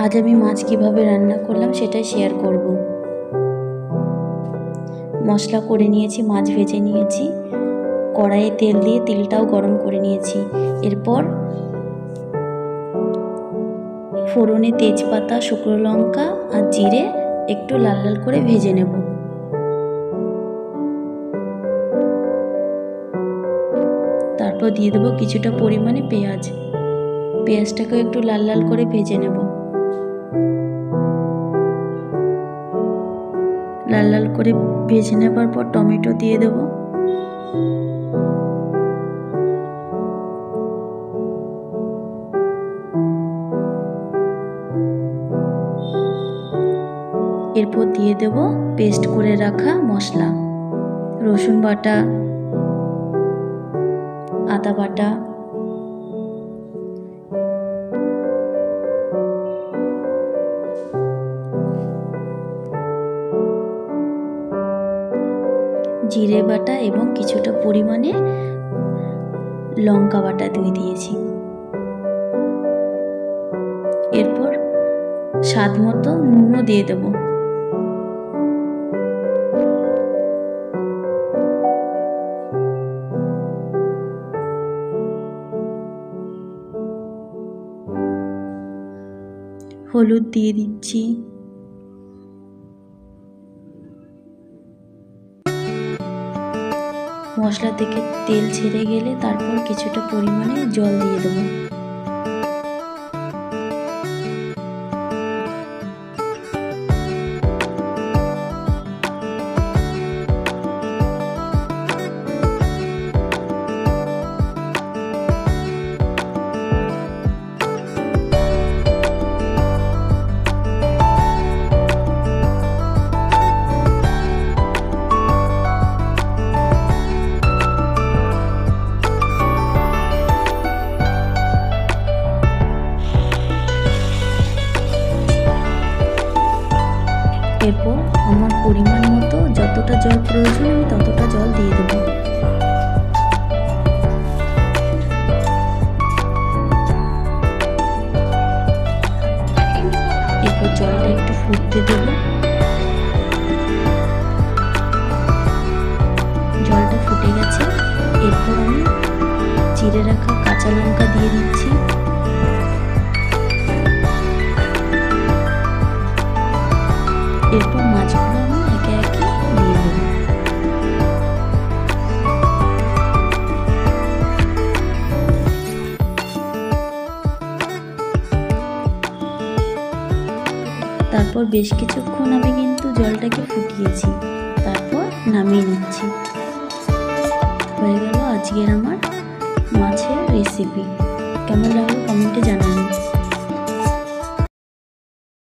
আজ আমি মাছ কিভাবে রান্না করলাম সেটাই শেয়ার করব। মশলা করে নিয়েছি, মাছ ভেজে নিয়েছি, কড়াইয়ে তেল দিয়ে তেলটাও গরম করে নিয়েছি। এরপর ফোড়নে তেজপাতা, শুকনো লঙ্কা আর জিরে একটু লাল লাল করে ভেজে নেব। তারপর দিয়ে দেবো কিছুটা পরিমাণে পেঁয়াজ। পেঁয়াজটাকে একটু লাল লাল করে ভেজে নেব। লাল লাল করে ভেজে নেবার পর টমেটো দিয়ে দেব। এরপর দিয়ে দেব পেস্ট করে রাখা মশলা, রসুন বাটা, আদা বাটা, জিরে বাটা এবং কিছুটা পরিমাণে লঙ্কা বাটা দিয়েছি। এরপর স্বাদ মতো নুনও দিয়ে দেব। হলুদ দিয়ে দিচ্ছি। মশলা থেকে তেল ছেড়ে গেলে তারপর কিছুটা পরিমাণে জল দিয়ে দেব। এরপর আমার পরিমাণ মতো যতটা জল প্রয়োজন আমি ততটা জল দিয়ে দেব। এরপর জলটা একটু ফুটতে দেব। জলটা ফুটে গেছে। এরপর আমি চিড়ে রাখা কাঁচা লঙ্কা দিয়ে দিচ্ছি। এরপর মাছগুলো আমি একে একে দিয়ে দেব। তারপর বেশ কিছুক্ষণ আমি কিন্তু জলটাকে ফুটিয়েছি। তারপর নামিয়ে নিচ্ছি। হয়ে গেল আজকের আমার মাছের রেসিপি। কেমন লাগলো কমেন্টে জানাবেন।